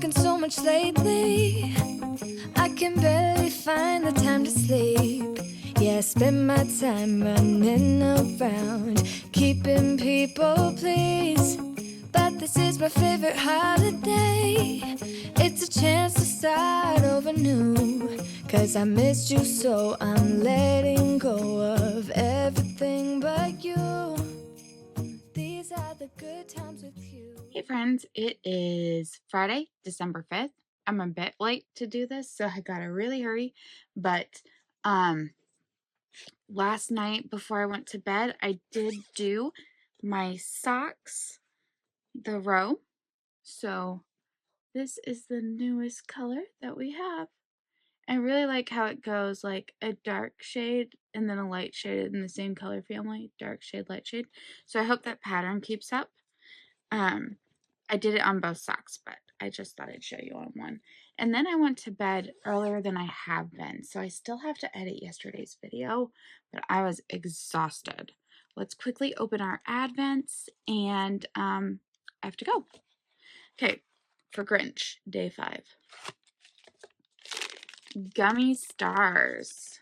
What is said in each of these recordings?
working so much lately, I can barely find the time to sleep. Yeah, I spend my time running around, keeping people pleased. But this is my favorite holiday. It's a chance to start over new. Cause I missed you, so I'm letting go of everything but you. These are the good times with you. Hey friends, it is Friday, December 5th. I'm a bit late to do this, so I gotta really hurry. But last night before I went to bed, I did do my socks, the row. So this is the newest color that we have. I really like how it goes like a dark shade and then a light shade in the same color family, dark shade, light shade. So I hope that pattern keeps up. I did it on both socks, but I just thought I'd show you on one. And then I went to bed earlier than I have been, so I still have to edit yesterday's video, but I was exhausted. Let's quickly open our advents, and I have to go. Okay, for Grinch, day 5. Gummy stars.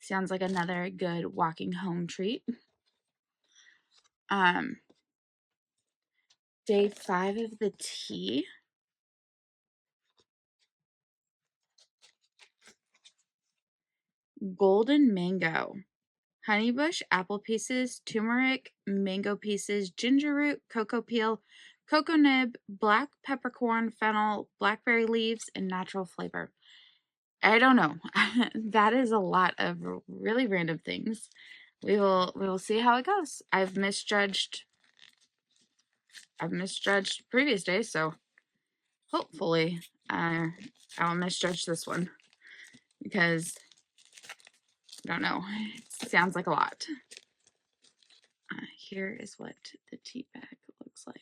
Sounds like another good walking home treat. Day 5 of the tea. Golden mango. Honeybush, apple pieces, turmeric, mango pieces, ginger root, cocoa peel, cocoa nib, black peppercorn, fennel, blackberry leaves, and natural flavor. I don't know. That is a lot of really random things. We will see how it goes. I've misjudged previous days, so hopefully I'll misjudge this one because I don't know. It sounds like a lot. Here is what the tea bag looks like.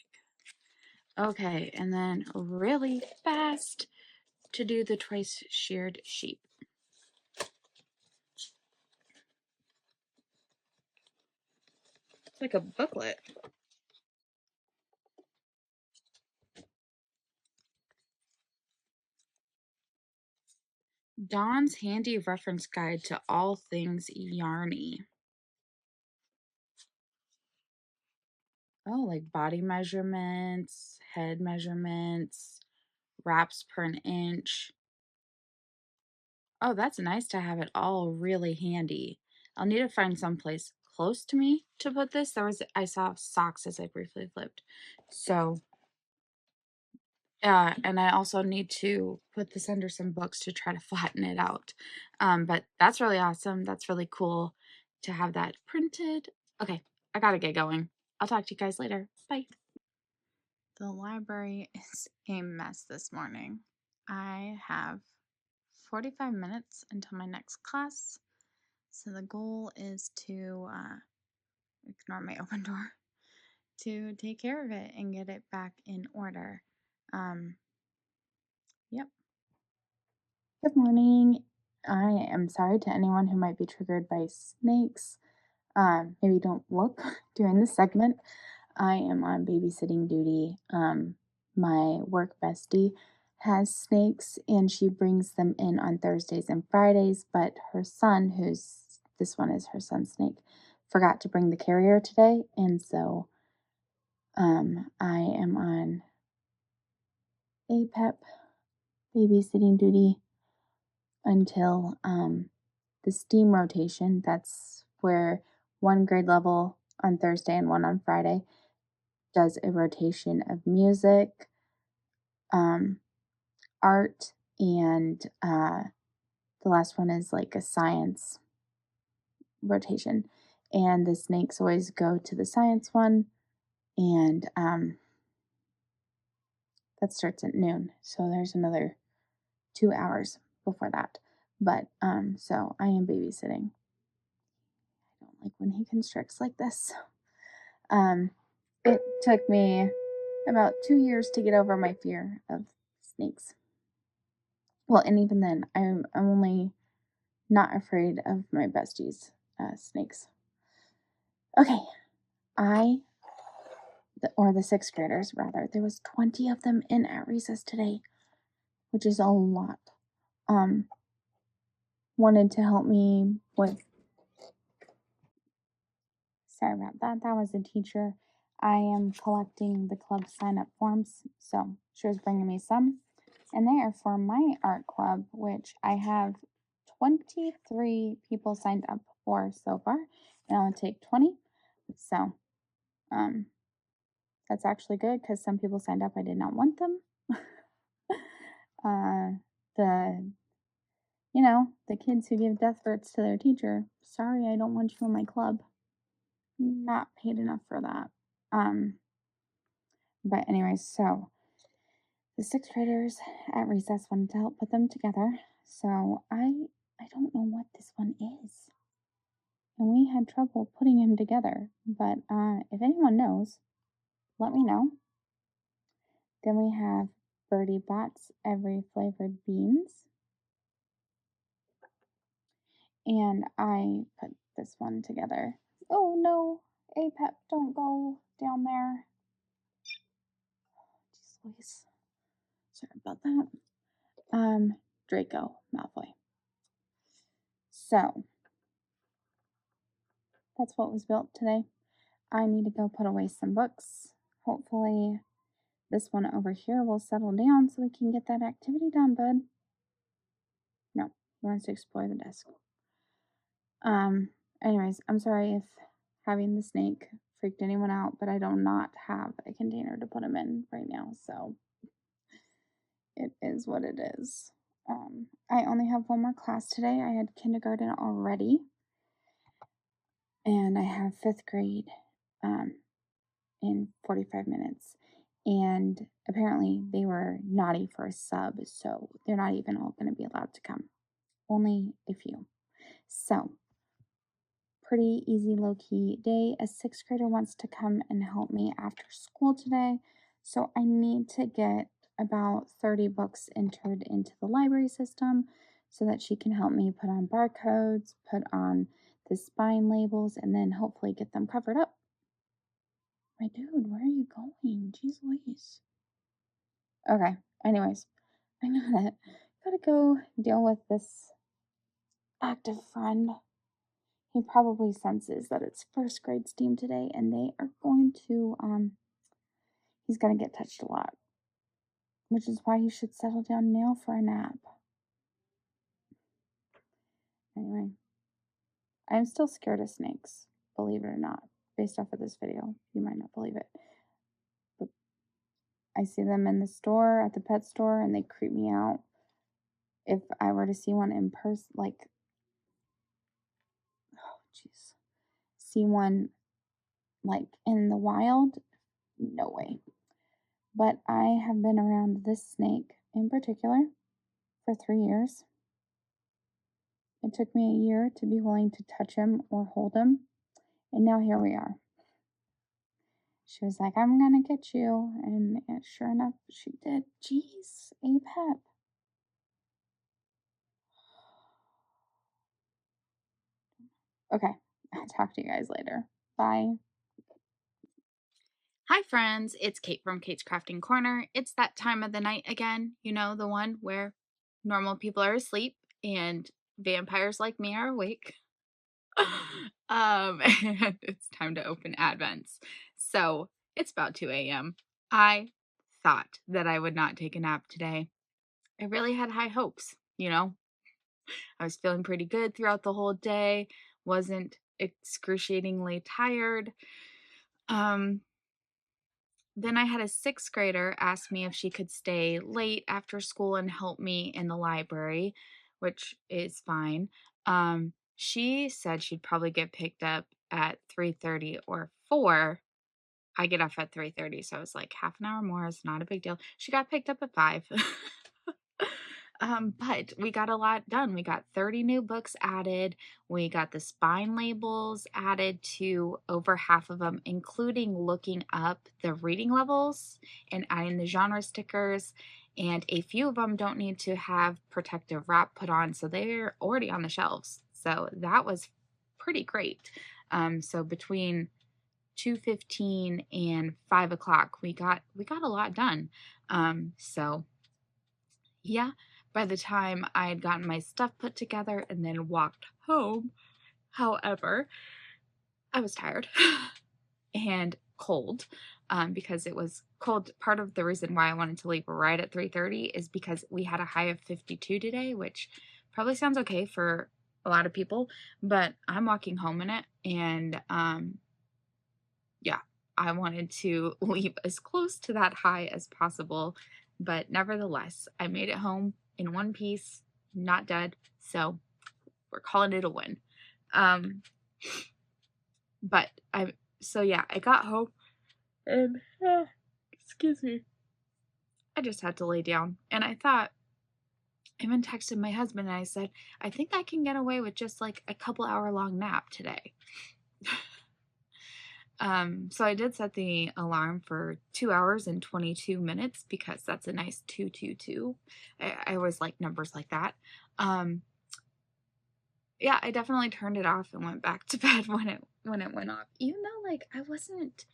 Okay, and then really fast to do the twice sheared sheep. It's like a booklet. Dawn's handy reference guide to all things yarny. Oh, like body measurements, head measurements, wraps per an inch. Oh, that's nice to have it all really handy. I'll need to find someplace close to me to put this. I saw socks as I briefly flipped. So, and I also need to put this under some books to try to flatten it out. But that's really awesome. That's really cool to have that printed. Okay, I gotta get going. I'll talk to you guys later. Bye. The library is a mess this morning. I have 45 minutes until my next class. So the goal is to ignore my open door, to take care of it and get it back in order. Yep. Good morning. I am sorry to anyone who might be triggered by snakes. Maybe don't look during this segment. I am on babysitting duty. My work bestie has snakes and she brings them in on Thursdays and Fridays, but her son, this one is her son's snake, forgot to bring the carrier today, and so I am on APEP babysitting duty until the STEAM rotation. That's where one grade level on Thursday and one on Friday does a rotation of music, art, and the last one is like a science rotation. And the snakes always go to the science one, and that starts at noon. So there's another 2 hours before that. But so I am babysitting. I don't like when he constricts like this. It took me about 2 years to get over my fear of snakes. Well, and even then, I'm only not afraid of my bestie's snakes. Okay, I or the sixth graders rather. There was 20 of them in at recess today, which is a lot. Wanted to help me with, sorry about that. That was a teacher. I am collecting the club sign-up forms, so she was bringing me some. And they are for my art club, which I have 23 people signed up for so far, and I'll take 20. So, that's actually good because some people signed up. I did not want them. The the kids who give death threats to their teacher. Sorry, I don't want you in my club. Not paid enough for that. But anyways, so the sixth graders at recess wanted to help put them together. So I don't know what this one is. And we had trouble putting him together. But if anyone knows, let me know. Then we have Birdie Bots Every Flavored Beans. And I put this one together. Oh no, APEP, don't go down there. Jeez Louise. Sorry about that. Draco Malfoy. So that's what was built today. I need to go put away some books. Hopefully this one over here will settle down so we can get that activity done, bud. No, he wants to explore the desk. Anyways, I'm sorry if having the snake freaked anyone out, but I do not have a container to put him in right now, so it is what it is. I only have one more class today. I had kindergarten already, and I have fifth grade in 45 minutes. And apparently they were naughty for a sub, so they're not even all going to be allowed to come. Only a few. So, pretty easy, low-key day. A sixth grader wants to come and help me after school today, so I need to get about 30 books entered into the library system so that she can help me put on barcodes, put on the spine labels, and then hopefully get them covered up. My dude, where are you going? Jeez Louise. Okay, anyways, I gotta go deal with this active friend. He probably senses that it's first grade STEAM today, and they are going to, he's gonna get touched a lot, which is why he should settle down now for a nap. Anyway, I'm still scared of snakes, believe it or not. Based off of this video, you might not believe it, but I see them in the store, at the pet store, and they creep me out. If I were to see one in person, like, oh jeez, see one like in the wild, no way. But I have been around this snake in particular for 3 years. It took me a year to be willing to touch him or hold him, and now here we are. She was like, I'm gonna get you, and sure enough, she did. Jeez, APEP. Okay, I'll talk to you guys later. Bye. Hi, friends. It's Kate from Kate's Crafting Corner. It's that time of the night again. You know, the one where normal people are asleep and vampires like me are awake. And it's time to open Advents. So it's about 2 a.m. I thought that I would not take a nap today. I really had high hopes, you know. I was feeling pretty good throughout the whole day, wasn't excruciatingly tired. Then I had a sixth grader ask me if she could stay late after school and help me in the library, which is fine. She said she'd probably get picked up at 3:30 or 4. I get off at 3:30, so I was like, half an hour more is not a big deal. She got picked up at 5. But we got a lot done. We got 30 new books added. We got the spine labels added to over half of them, including looking up the reading levels and adding the genre stickers. And a few of them don't need to have protective wrap put on, so they're already on the shelves. So that was pretty great. So between 2:15 and 5 o'clock. We got a lot done. So yeah, by the time I had gotten my stuff put together and then walked home, however, I was tired and cold, because it was cold. Part of the reason why I wanted to leave right at 3:30 is because we had a high of 52 today, which probably sounds okay for a lot of people, but I'm walking home in it, and yeah, I wanted to leave as close to that high as possible, but nevertheless, I made it home in one piece, not dead, so we're calling it a win. But I got home and excuse me, I just had to lay down, and I thought, I even texted my husband and I said, I think I can get away with just like a couple hour long nap today. So I did set the alarm for 2 hours and 22 minutes because that's a nice 222. I always like numbers like that. Yeah, I definitely turned it off and went back to bed when it went off, even though like I wasn't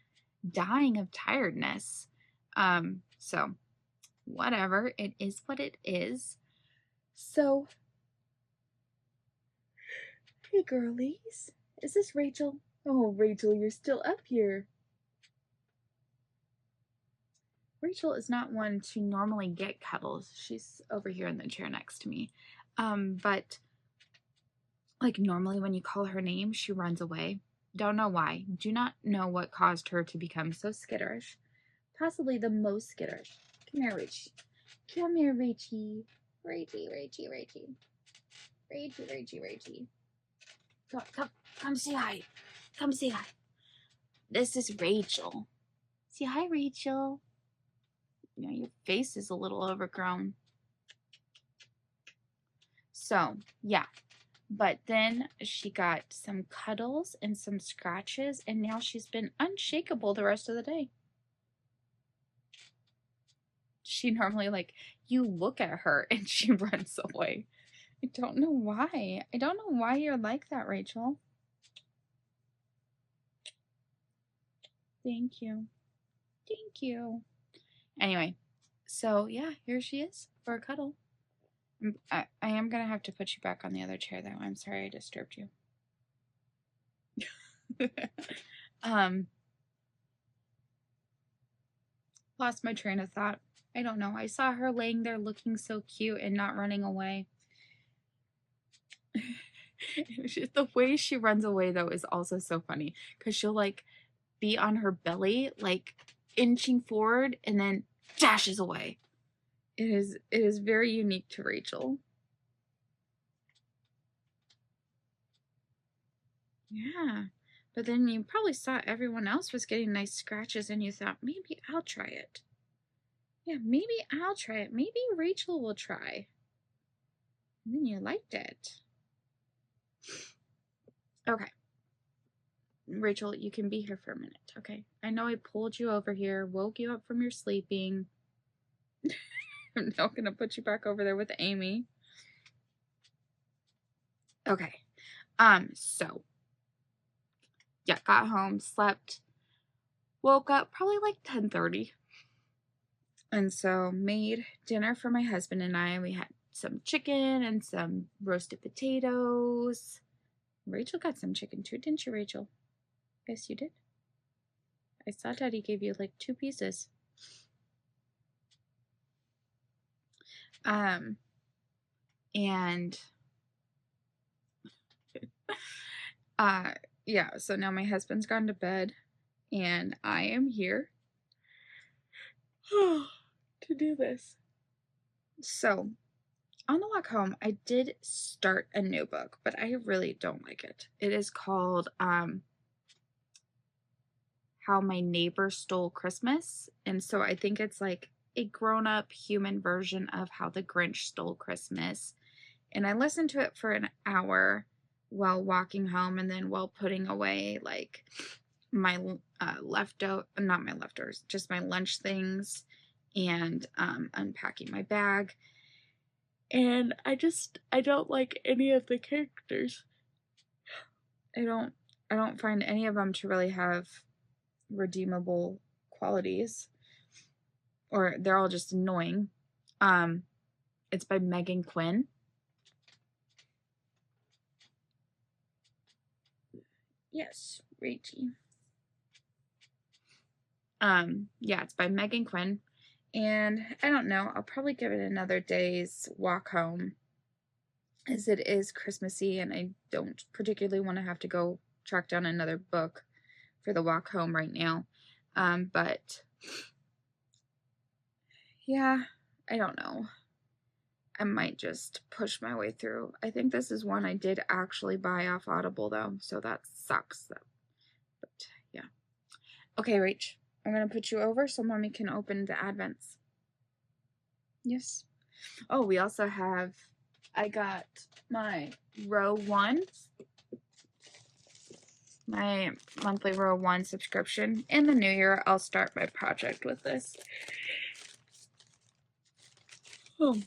dying of tiredness. So whatever, it is what it is. So, hey girlies, is this Rachel? Oh, Rachel, you're still up here. Rachel is not one to normally get cuddles. She's over here in the chair next to me. But like normally when you call her name, she runs away. Don't know why. Do not know what caused her to become so skitterish. Possibly the most skitterish. Come here, Rachie. Come here, Rachie. Rachie, Rachie, Rachie. Rachie, Rachie, Rachie. Come say hi. Come say hi. This is Rachel. Say hi, Rachel. You know, your face is a little overgrown. So, yeah. But then she got some cuddles and some scratches, and now she's been unshakable the rest of the day. She normally, like, you look at her and she runs away. I don't know why. I don't know why you're like that, Rachel. Thank you. Thank you. Anyway, so yeah, here she is for a cuddle. I am going to have to put you back on the other chair, though. I'm sorry I disturbed you. Lost my train of thought. I don't know. I saw her laying there looking so cute and not running away. The way she runs away, though, is also so funny. Because she'll, like, be on her belly, like, inching forward, and then dashes away. It is very unique to Rachel. Yeah. But then you probably saw everyone else was getting nice scratches, and you thought, maybe I'll try it. Yeah, maybe I'll try it. Maybe Rachel will try. And then you liked it. Okay. Rachel, you can be here for a minute, okay? I know I pulled you over here, woke you up from your sleeping. I'm now going to put you back over there with Amy. Okay. So, yeah, got home, slept, woke up probably like 10:30. And so made dinner for my husband and I. We had some chicken and some roasted potatoes. Rachel got some chicken too, didn't you, Rachel? Yes, you did. I saw Daddy gave you like 2 pieces. And yeah, so now my husband's gone to bed and I am here to do this. So on the walk home, I did start a new book, but I really don't like it. It is called How My Neighbor Stole Christmas. And so I think it's like a grown-up human version of How the Grinch Stole Christmas. And I listened to it for an hour while walking home and then while putting away like my not my leftovers, just my lunch things and unpacking my bag. And I don't like any of the characters. I don't find any of them to really have redeemable qualities, or they're all just annoying. It's by Megan Quinn. Yes, Rachie. Yeah, it's by Megan Quinn. And I don't know, I'll probably give it another day's walk home, as it is Christmassy and I don't particularly want to have to go track down another book for the walk home right now. But yeah, I don't know. I might just push my way through. I think this is one I did actually buy off Audible though, so that sucks though. But yeah. Okay, Rach, I'm gonna put you over so Mommy can open the Advents. Yes. Oh, we also have, I got my row 1, my monthly row 1 subscription. In the new year, I'll start my project with this. Oh.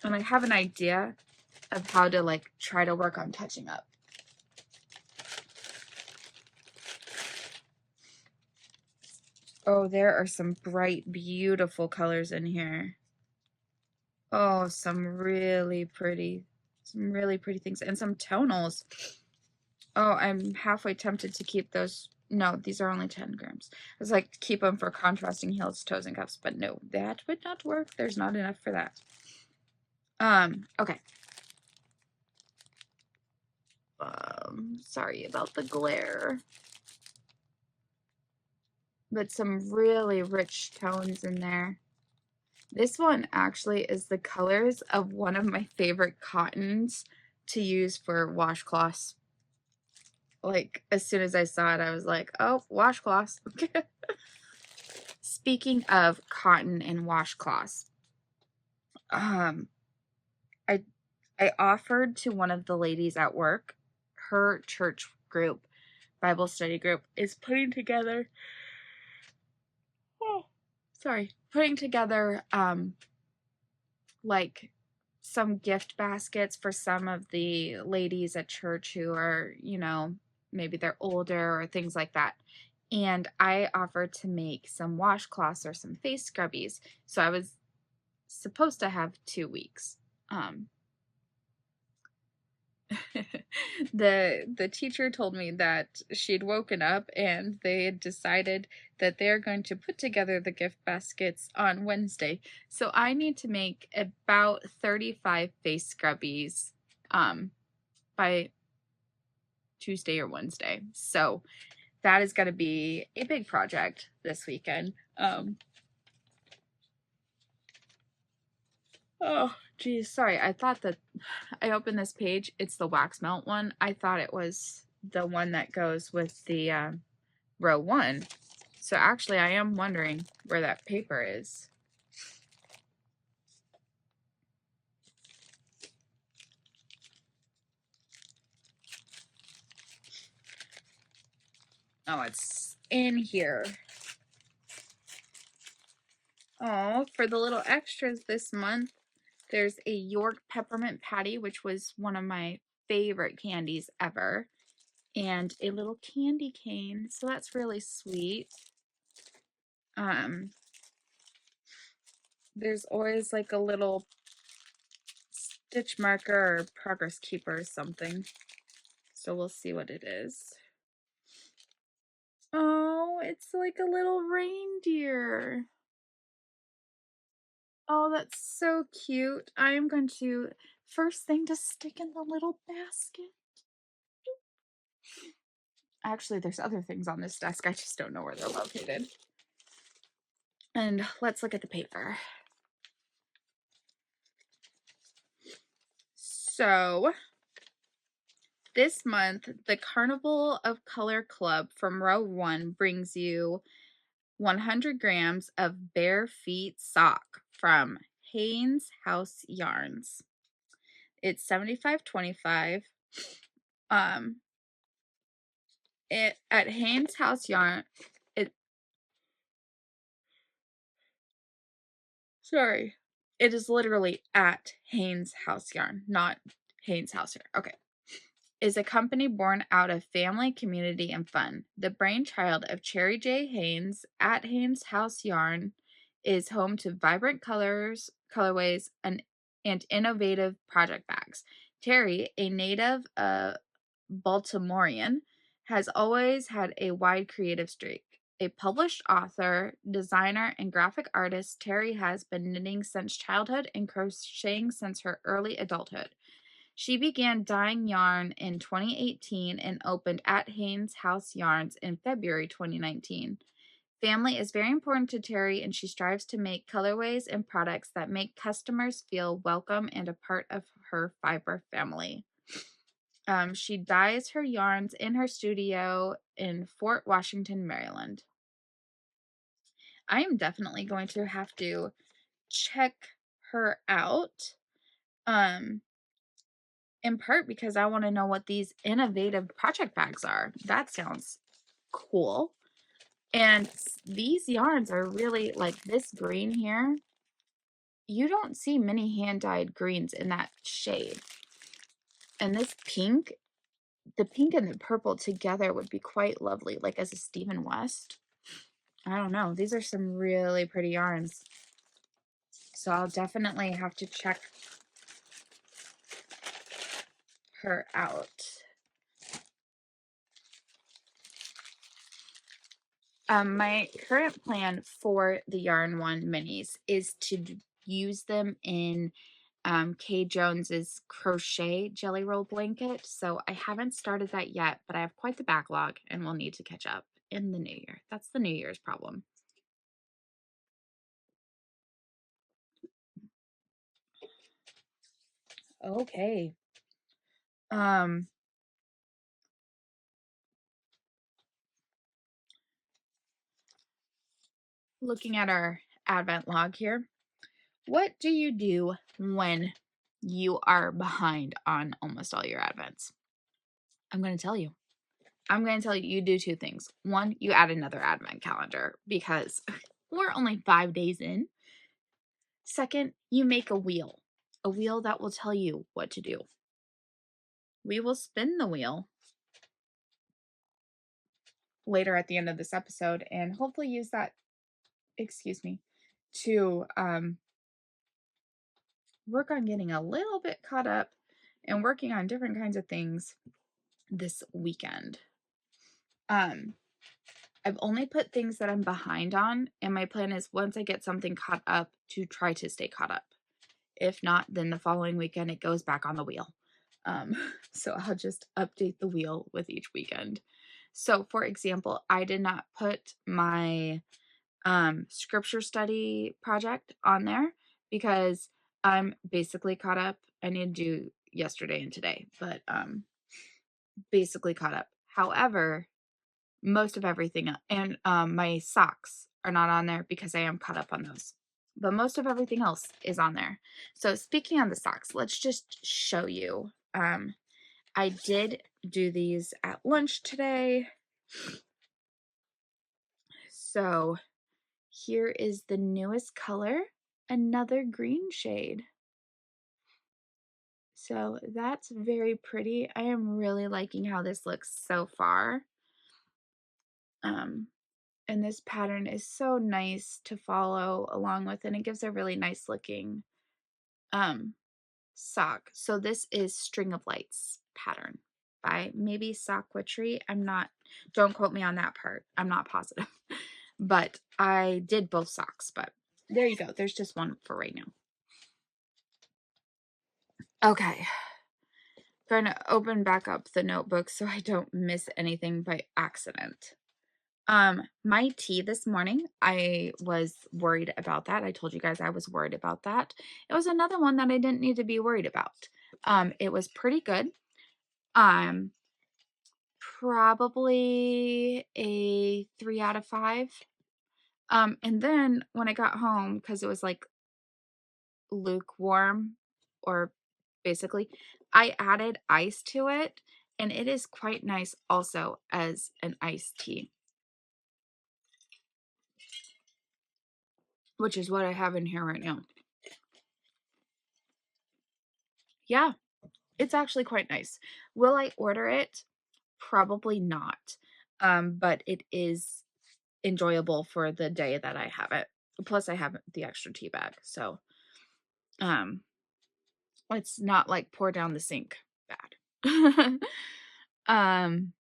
And I have an idea of how to like try to work on catching up. Oh, there are some bright, beautiful colors in here. Oh, some really pretty things, and some tonals. Oh, I'm halfway tempted to keep those. No, these are only 10 grams. I was like, keep them for contrasting heels, toes, and cuffs, but no, that would not work. There's not enough for that. Okay. Sorry about the glare. But some really rich tones in there. This one actually is the colors of one of my favorite cottons to use for washcloths. Like, as soon as I saw it, I was like, oh, washcloths. Speaking of cotton and washcloths, I offered to one of the ladies at work, her church group, Bible study group, is putting together, like some gift baskets for some of the ladies at church who are, you know, maybe they're older or things like that. And I offered to make some washcloths or some face scrubbies. So I was supposed to have 2 weeks. The teacher told me that she'd woken up and they had decided that they're going to put together the gift baskets on Wednesday. So I need to make about 35 face scrubbies by Tuesday or Wednesday. So that is going to be a big project this weekend. Oh, geez, sorry. I thought that I opened this page. It's the wax melt one. I thought it was the one that goes with the row 1. So actually, I am wondering where that paper is. Oh, it's in here. Oh, for the little extras this month, there's a York peppermint patty, which was one of my favorite candies ever, and a little candy cane. So that's really sweet. There's always like a little stitch marker or progress keeper or something. So we'll see what it is. Oh, it's like a little reindeer. Oh, that's so cute. I am going to first thing to stick in the little basket. Actually, there's other things on this desk. I just don't know where they're located. And let's look at the paper. So this month, the Carnival of Color Club from row 1 brings you 100 grams of bare feet sock from Haynes House Yarns. It's $75.25. At Haynes House Yarn, it is literally at Haynes House Yarn, not Haynes House Yarn. Okay. is a company born out of family, community, and fun. The brainchild of Cherry J. Haynes, at Haynes House Yarn is home to vibrant colors, colorways, and innovative project bags. Terry, a native Baltimorean, has always had a wide creative streak. A published author, designer, and graphic artist, Terry has been knitting since childhood and crocheting since her early adulthood. She began dyeing yarn in 2018 and opened at Haynes House Yarns in February 2019. Family is very important to Terry, and she strives to make colorways and products that make customers feel welcome and a part of her fiber family. She dyes her yarns in her studio in Fort Washington, Maryland. I am definitely going to have to check her out. In part because I want to know what these innovative project bags are. That sounds cool. And these yarns are really like this green here. You don't see many hand-dyed greens in that shade. And this pink, the pink and the purple together would be quite lovely, like as a Stephen West. I don't know. These are some really pretty yarns. So I'll definitely have to check her out. My current plan for the Yarn One minis is to use them in Kay Jones's crochet jelly roll blanket. So I haven't started that yet, but I have quite the backlog and we'll need to catch up in the new year. That's the New Year's problem. Okay. Looking at our Advent log here, what do you do when you are behind on almost all your Advents? I'm going to tell you. You do two things. One, you add another Advent calendar because we're only 5 days in. Second, you make a wheel that will tell you what to do. We will spin the wheel later at the end of this episode and hopefully use that, to work on getting a little bit caught up and working on different kinds of things this weekend. I've only put things that I'm behind on, and my plan is once I get something caught up to try to stay caught up. If not, then the following weekend it goes back on the wheel. So I'll just update the wheel with each weekend. So for example, I did not put my scripture study project on there because I'm basically caught up. I need to do yesterday and today, but basically caught up. However, most of everything and my socks are not on there because I am caught up on those. But most of everything else is on there. So speaking on the socks, let's just show you. I did do these at lunch today. So here is the newest color, another green shade. So that's very pretty. I am really liking how this looks so far. And this pattern is so nice to follow along with, and it gives a really nice looking sock. So this is String of Lights pattern by maybe Socketry. Don't quote me on that part. I'm not positive. But I did both socks, but there you go. There's just one for right now. Okay. Going to open back up the notebook so I don't miss anything by accident. My tea this morning, I was worried about that. I told you guys I was worried about that. It was another one that I didn't need to be worried about. It was pretty good. Probably a 3 out of 5. And then when I got home, because it was like lukewarm, or basically, I added ice to it, and it is quite nice also as an iced tea, which is what I have in here right now. Yeah, It's actually quite nice. Will I order it? Probably not. But it is enjoyable for the day that I have it. Plus I have the extra tea bag. So, it's not like pour down the sink bad. um,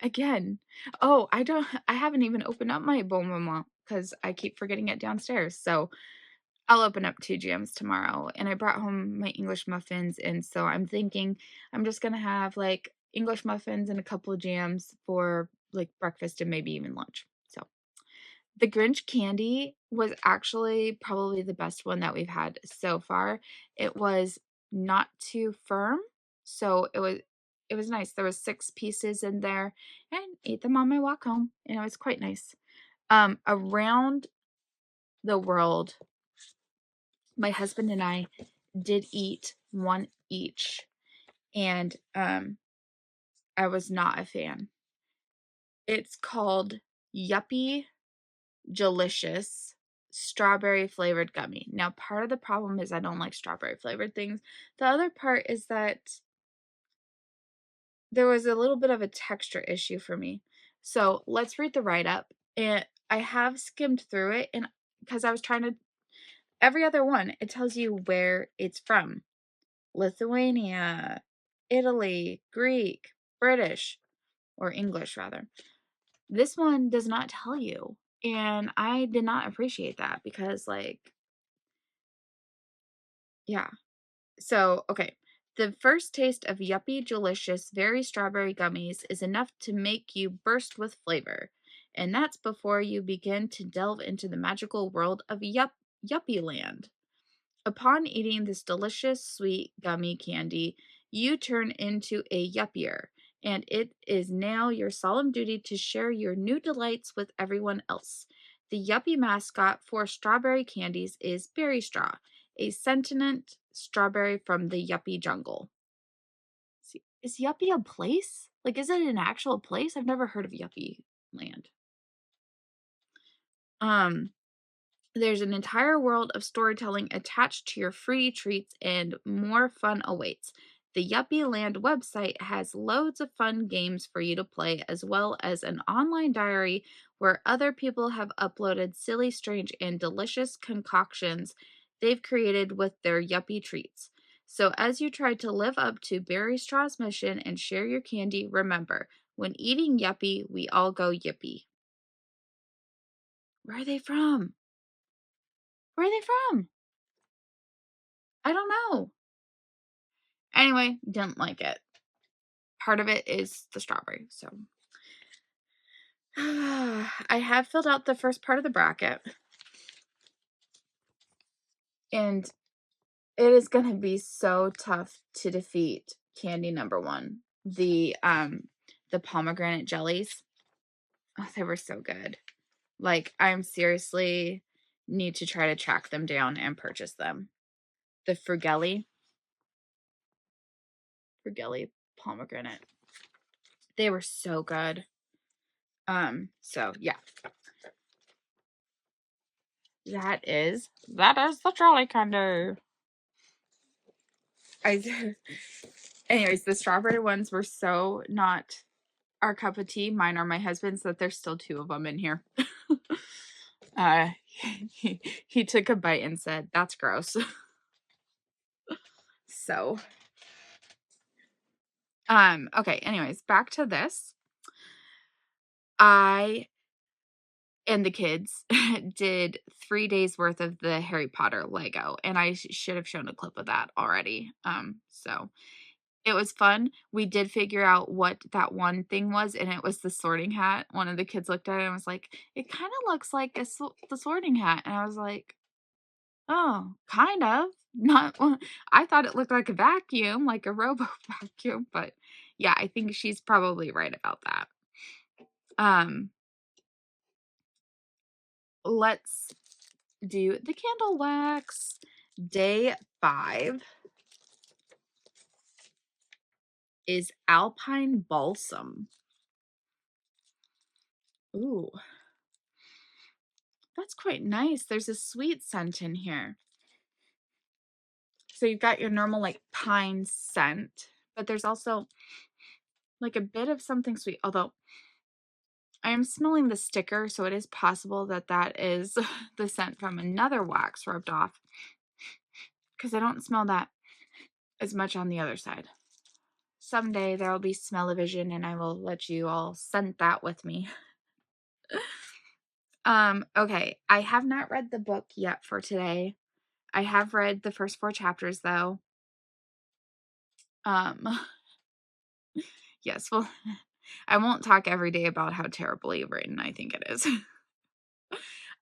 again. Oh, I haven't even opened up my bon moment because I keep forgetting it downstairs. So I'll open up 2 jams tomorrow. And I brought home my English muffins. And so I'm thinking I'm just going to have like English muffins and a couple of jams for like breakfast and maybe even lunch. So the Grinch candy was actually probably the best one that we've had so far. It was not too firm, so it was nice. There was 6 pieces in there, and ate them on my walk home, and it was quite nice. Around the world, my husband and I did eat one each, and I was not a fan. It's called Yuppie Delicious strawberry flavored gummy. Now, part of the problem is I don't like strawberry flavored things. The other part is that there was a little bit of a texture issue for me. So let's read the write up. And I have skimmed through it, and because I was trying to, every other one, it tells you where it's from: Lithuania, Italy, Greek, British, or English rather. This one does not tell you. And I did not appreciate that because, like, yeah. So, okay. The first taste of Yuppie Delicious Very Strawberry Gummies is enough to make you burst with flavor. And that's before you begin to delve into the magical world of Yuppie Land. Upon eating this delicious sweet gummy candy, you turn into a yuppier, and it is now your solemn duty to share your new delights with everyone else. The yuppie mascot for strawberry candies is Berry Straw, a sentient strawberry from the yuppie jungle. Is yuppie a place? Like, is it an actual place? I've never heard of Yuppie Land. There's an entire world of storytelling attached to your free treats, and more fun awaits. The Yuppie Land website has loads of fun games for you to play, as well as an online diary where other people have uploaded silly, strange, and delicious concoctions they've created with their Yuppie treats. So, as you try to live up to Berry Straw's mission and share your candy, remember, when eating Yuppie, we all go Yippee. Where are they from? Where are they from? I don't know. Anyway, didn't like it. Part of it is the strawberry, so. I have filled out the first part of the bracket. And it is going to be so tough to defeat candy number 1. The pomegranate jellies. Oh, they were so good. Like, I'm seriously need to try to track them down and purchase them. The Frugelli pomegranate. They were so good. So yeah. That is the trolley candy. Anyways, the strawberry ones were so not our cup of tea. Mine are my husband's, that there's still 2 of them in here. He took a bite and said, "That's gross." So, okay, anyways, back to this. I and the kids did 3 days worth of the Harry Potter Lego, and I should have shown a clip of that already. So it was fun. We did figure out what that one thing was, and it was the sorting hat. One of the kids looked at it and was like, "It kind of looks like the sorting hat." And I was like, "Oh, kind of." Not I thought it looked like a vacuum, like a robo vacuum, but yeah, I think she's probably right about that. Let's do the candle wax. Day 5 is Alpine Balsam. Ooh, that's quite nice. There's a sweet scent in here. So you've got your normal like pine scent, but there's also like a bit of something sweet, although I am smelling the sticker, so it is possible that that is the scent from another wax rubbed off, because I don't smell that as much on the other side. Someday there will be smell-o-vision and I will let you all scent that with me. Okay, I have not read the book yet for today. I have read the first 4 chapters though. Yes, well, I won't talk every day about how terribly written I think it is.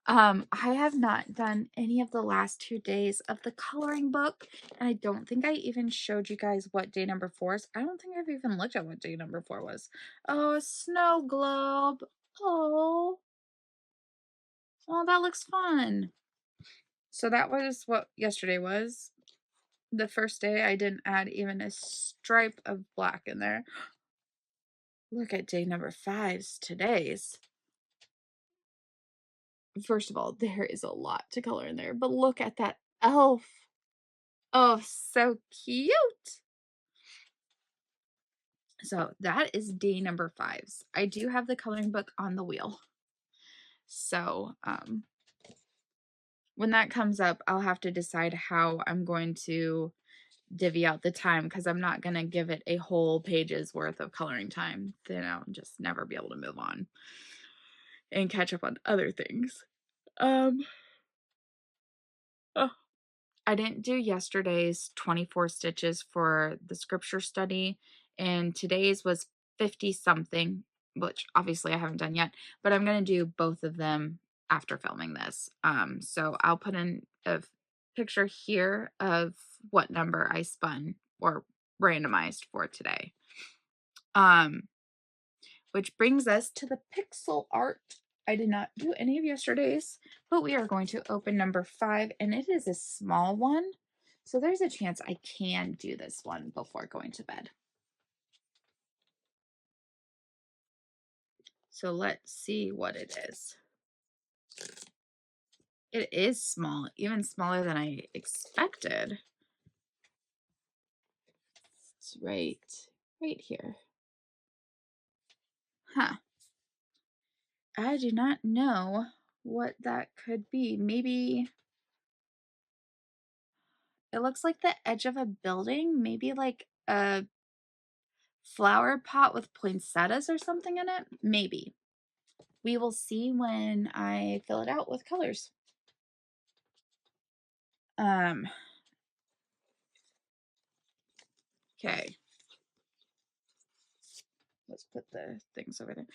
I have not done any of the last 2 days of the coloring book, and I don't think I even showed you guys what day number 4 is. I don't think I've even looked at what day number 4 was. Oh, a snow globe. Oh, that looks fun. So that was what yesterday was. The first day I didn't add even a stripe of black in there. Look at day number 5's today's. First of all, there is a lot to color in there, but look at that elf. Oh, so cute. So that is day number 5's. I do have the coloring book on the wheel. So when that comes up, I'll have to decide how I'm going to divvy out the time, because I'm not going to give it a whole page's worth of coloring time. Then I'll just never be able to move on and catch up on other things. Oh, I didn't do yesterday's 24 stitches for the scripture study, and today's was 50 something, which obviously I haven't done yet, but I'm going to do both of them after filming this. So I'll put in a picture here of what number I spun or randomized for today. Which brings us to the pixel art. I did not do any of yesterday's, but we are going to open number 5, and it is a small one. So there's a chance I can do this one before going to bed. So let's see what it is. It is small, even smaller than I expected. It's right here. Huh. I do not know what that could be. Maybe it looks like the edge of a building, maybe like a flower pot with poinsettias or something in it. Maybe. We will see when I fill it out with colors. Okay. Let's put the things over there.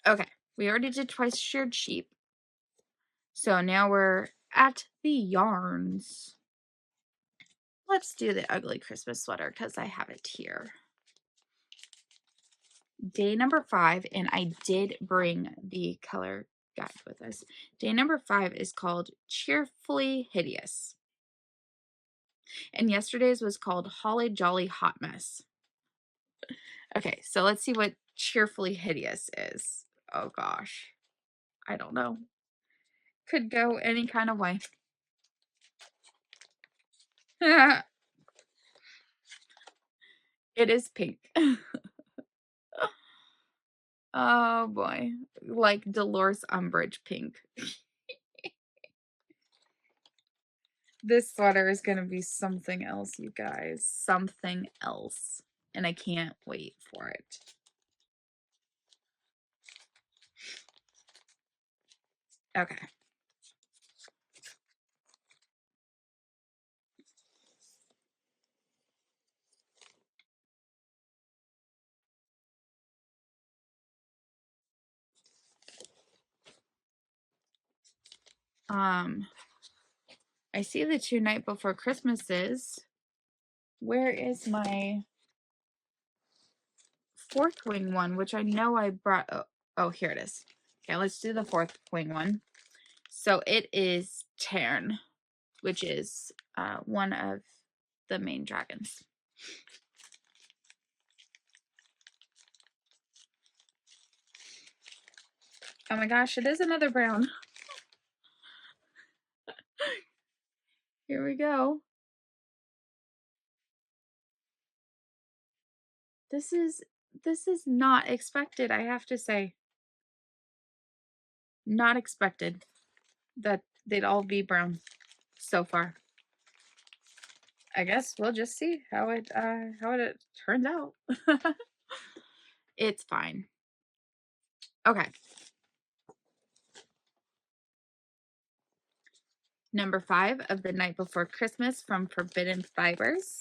Okay. We already did twice shared sheep. So now we're at the yarns. Let's do the ugly Christmas sweater because I have it here. Day number 5, and I did bring the color guide with us. Day number 5 is called Cheerfully Hideous. And yesterday's was called Holly Jolly Hot Mess. Okay, so let's see what Cheerfully Hideous is. Oh gosh, I don't know. Could go any kind of way. It is pink. Oh boy, like Dolores Umbridge pink. This sweater is gonna be something else, you guys. Something else. And I can't wait for it. Okay. I see the 2 Night Before Christmases. Where is my 4th wing one, which I know I brought? Oh, here it is. Okay, let's do the 4th wing one. So it is Tern, which is one of the main dragons. Oh my gosh, it is another brown. Here we go. This is not expected, I have to say. Not expected that they'd all be brown so far. I guess we'll just see how it turns out. It's fine. Okay. Number 5 of The Night Before Christmas from Forbidden Fibers.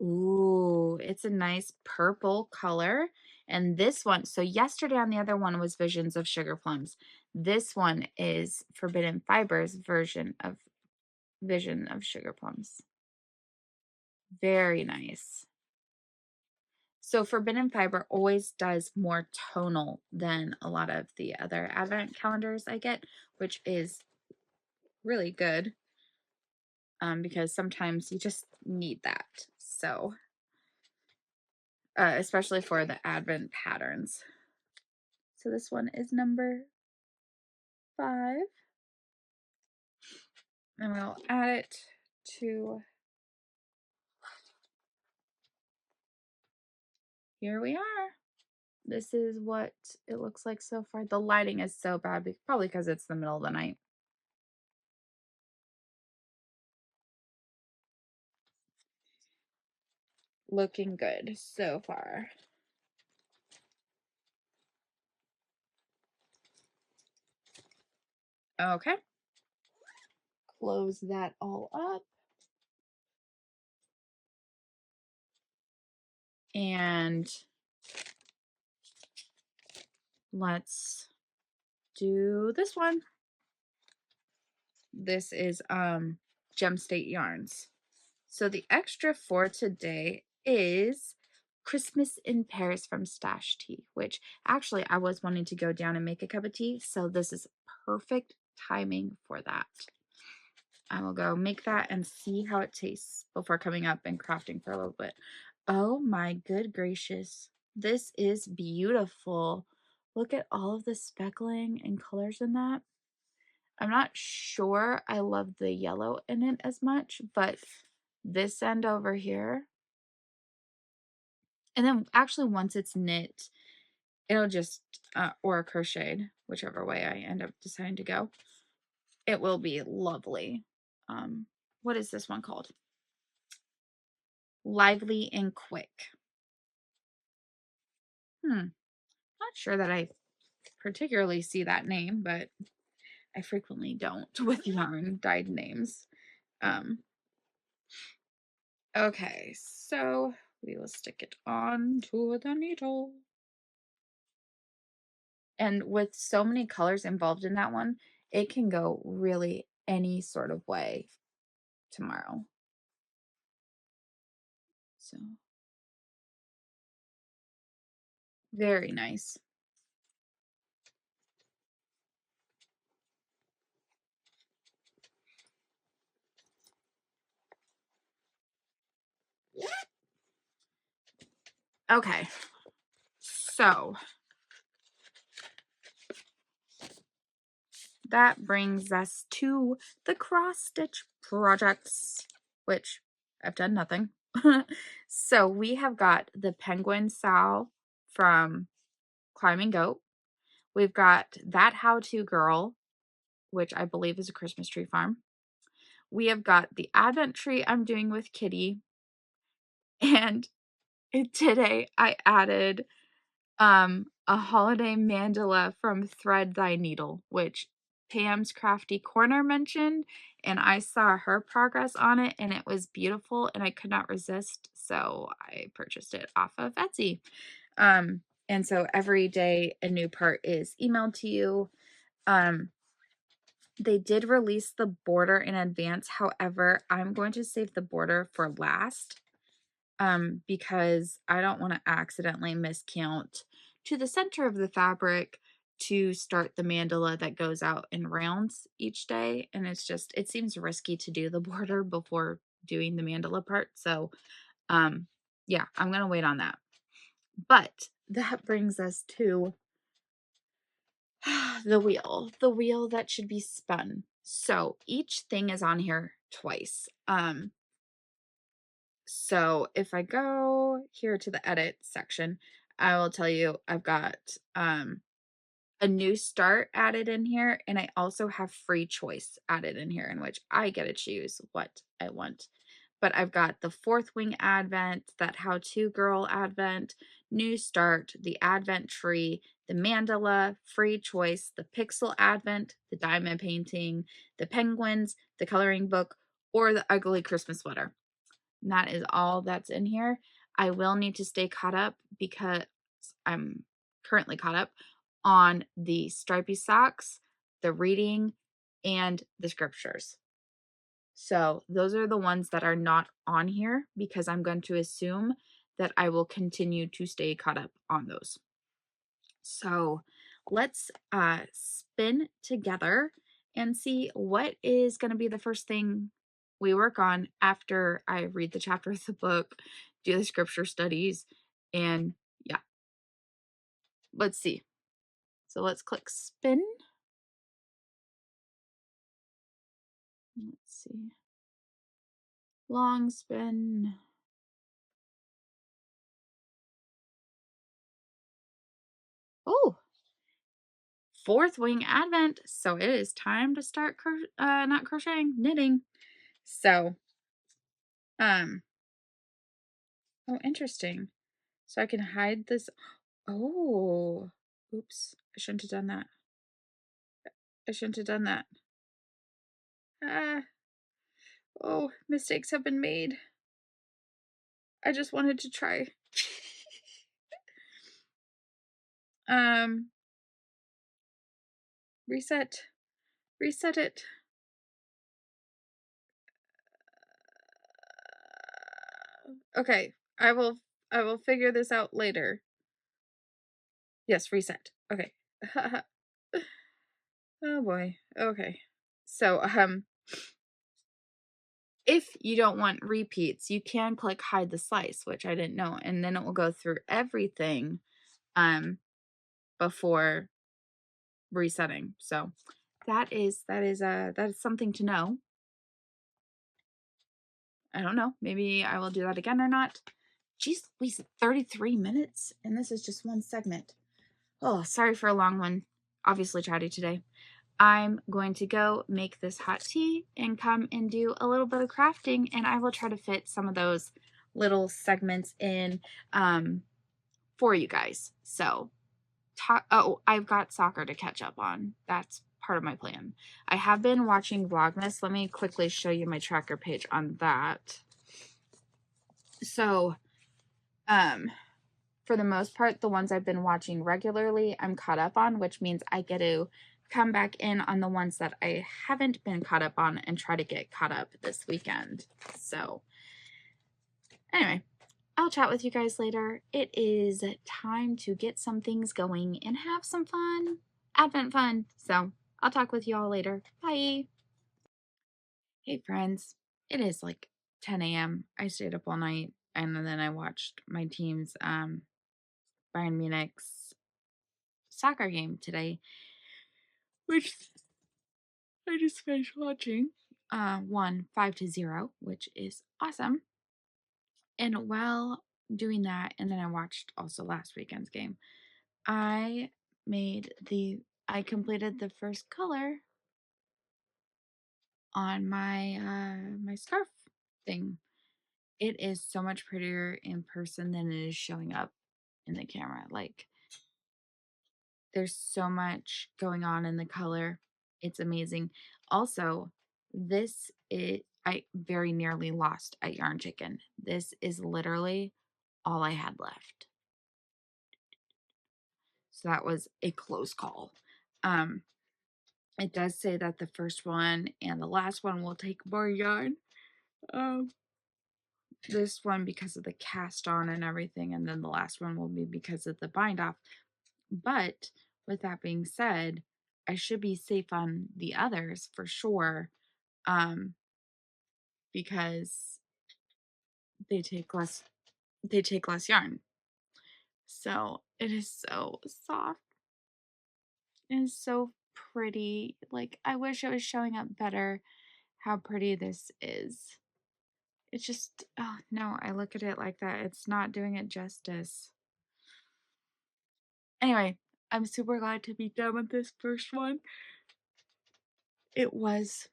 Ooh, it's a nice purple color. And this one, so yesterday on the other one was Visions of Sugar Plums. This one is Forbidden Fibers version of Vision of Sugar Plums. Very nice. So Forbidden Fiber always does more tonal than a lot of the other advent calendars I get, which is really good because sometimes you just need that. So, especially for the advent patterns. So this one is number 5. And we'll add it to, here we are. This is what it looks like so far. The lighting is so bad, probably because it's the middle of the night. Looking good so far. Okay. Close that all up. And let's do this one. This is Gem State Yarns. So the extra for today is Christmas in Paris from Stash Tea, which actually I was wanting to go down and make a cup of tea, so this is perfect timing for that. I will go make that and see how it tastes before coming up and crafting for a little bit. Oh my good gracious. This is beautiful. Look at all of the speckling and colors in that. I'm not sure I love the yellow in it as much, but this end over here, and then actually once it's knit, it'll just, or crocheted, whichever way I end up deciding to go, it will be lovely. What is this one called? Lively and Quick. Not sure that I particularly see that name, but I frequently don't with yarn dyed names. Okay, so we will stick it on to the needle. And with so many colors involved in that one, it can go really any sort of way tomorrow. So, very nice. Okay, so that brings us to the cross stitch projects, which I've done nothing. So we have got the penguin sow from Climbing Goat. We've got That How-To Girl, which I believe is a Christmas tree farm. We have got the Advent tree I'm doing with Kitty. And today I added a holiday mandala from Thread Thy Needle, which Pam's Crafty Corner mentioned, and I saw her progress on it and it was beautiful and I could not resist, so I purchased it off of Etsy. And so every day a new part is emailed to you. They did release the border in advance. However, I'm going to save the border for last because I don't want to accidentally miscount to the center of the fabric to start the mandala that goes out in rounds each day. And it's just, it seems risky to do the border before doing the mandala part. So yeah, I'm going to wait on that. But that brings us to the wheel that should be spun. So each thing is on here twice. So if I go here to the edit section, I will tell you I've got a new start added in here, and I also have free choice added in here, in which I get to choose what I want. But I've got the Fourth Wing Advent, that How To Girl Advent, New Start, the Advent Tree, the Mandala, Free Choice, the Pixel Advent, the Diamond Painting, the Penguins, the Coloring Book, or the Ugly Christmas Sweater. And that is all that's in here. I will need to stay caught up because I'm currently caught up on the stripy socks, the reading, and the scriptures. So those are the ones that are not on here because I'm going to assume that I will continue to stay caught up on those. So let's spin together and see what is going to be the first thing we work on after I read the chapter of the book, do the scripture studies, and yeah, let's see. So let's click spin. Let's see. Long spin. Oh, Fourth Wing Advent. So it is time to start not crocheting, knitting. So, oh, interesting. So I can hide this. Oh, oops. I shouldn't have done that. I shouldn't have done that. Ah, oh, mistakes have been made. I just wanted to try. Reset. Reset it. Okay, I will figure this out later. Yes, reset. Okay. Oh boy. Okay. So, if you don't want repeats, you can click hide the slice, which I didn't know, and then it will go through everything before resetting. So that is something to know. I don't know. Maybe I will do that again or not. Jeez Louise, 33 minutes, and this is just one segment. Oh, sorry for a long one. Obviously chatty today. I'm going to go make this hot tea and come and do a little bit of crafting, and I will try to fit some of those little segments in for you guys. So, I've got soccer to catch up on. That's part of my plan. I have been watching Vlogmas. Let me quickly show you my tracker page on that. So, for the most part, the ones I've been watching regularly, I'm caught up on, which means I get to come back in on the ones that I haven't been caught up on and try to get caught up this weekend. So anyway, I'll chat with you guys later. It is time to get some things going and have some fun, Advent fun. So I'll talk with you all later. Bye. Hey friends, it is like 10 a.m. I stayed up all night and then I watched my team's Bayern Munich's soccer game today, which I just finished watching. Won 5-0, which is awesome. And while doing that, and then I watched also last weekend's game, I completed the first color on my scarf thing. It is so much prettier in person than it is showing up in the camera. Like, there's so much going on in the color. It's amazing. Also, I very nearly lost at Yarn Chicken. This is literally all I had left. So that was a close call. It does say that the first one and the last one will take more yarn. This one because of the cast on and everything, and then the last one will be because of the bind off. But with that being said, I should be safe on the others for sure, because they take less yarn. So it is so soft. It is so pretty. Like, I wish it was showing up better how pretty this is. It's just, oh no, I look at it like that. It's not doing it justice. Anyway, I'm super glad to be done with this first one. It was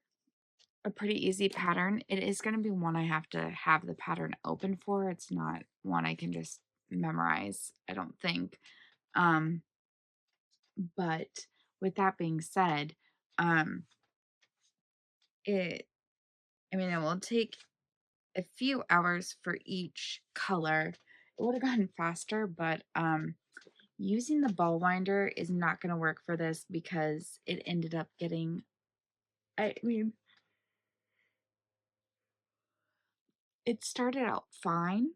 a pretty easy pattern. It is going to be one I have to have the pattern open for. It's not one I can just memorize, I don't think. But with that being said, it will take a few hours for each color. It would have gone faster, but using the ball winder is not going to work for this because it ended up getting, it started out fine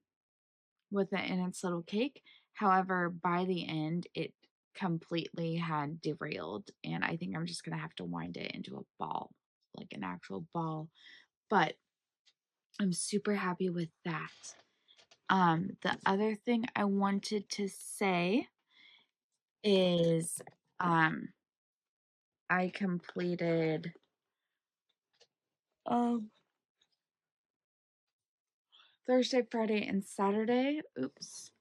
with it in its little cake. However, by the end, it completely had derailed, and I think I'm just going to have to wind it into a ball, like an actual ball. But I'm super happy with that. The other thing I wanted to say is I completed Thursday, Friday, and Saturday,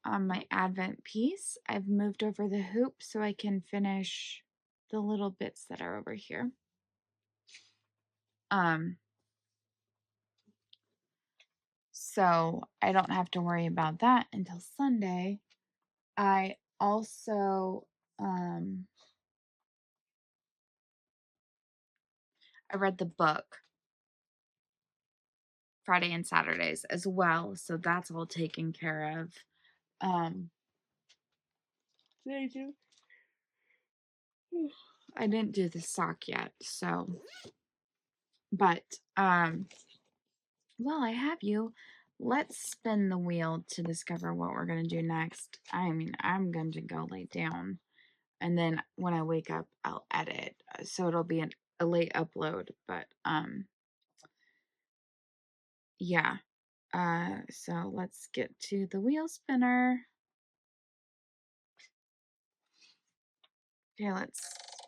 on my Advent piece. I've moved over the hoop so I can finish the little bits that are over here. So I don't have to worry about that until Sunday. I also, I read the book Friday and Saturdays as well, so that's all taken care of. Did I do? I didn't do the sock yet, so, but, well, I have you. Let's spin the wheel to discover what we're going to do next. I'm going to go lay down, and then when I wake up, I'll edit. So it'll be a late upload, but, yeah. So let's get to the wheel spinner. Okay, let's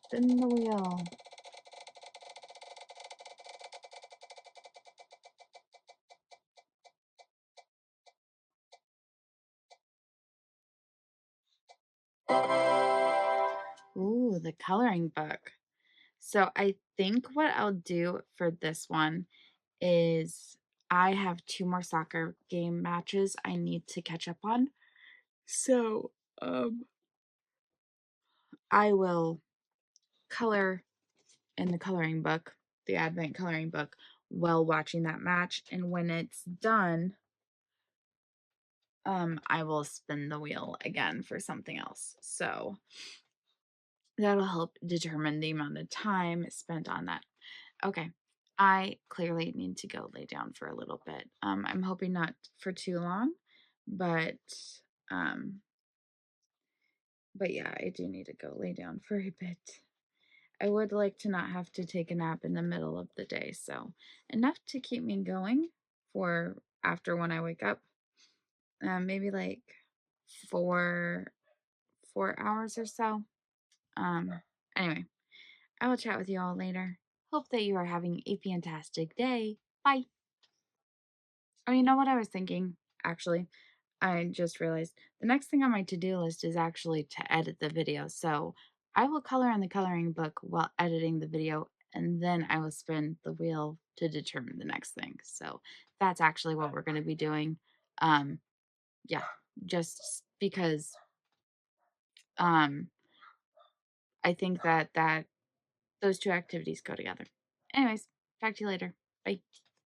spin the wheel. Ooh, the coloring book. So I think what I'll do for this one is I have 2 more soccer game matches I need to catch up on. So, I will color in the coloring book, the Advent coloring book, while watching that match, and when it's done, I will spin the wheel again for something else. So that'll help determine the amount of time spent on that. Okay. I clearly need to go lay down for a little bit. I'm hoping not for too long, but yeah, I do need to go lay down for a bit. I would like to not have to take a nap in the middle of the day, so enough to keep me going for after when I wake up. Maybe like 4 hours or so. Anyway, I will chat with you all later. Hope that you are having a fantastic day. Bye. Oh, you know what I was thinking? Actually, I just realized the next thing on my to-do list is actually to edit the video. So I will color in the coloring book while editing the video, and then I will spin the wheel to determine the next thing. So that's actually what we're going to be doing. Yeah, just because I think that those two activities go together. Anyways, talk to you later. Bye.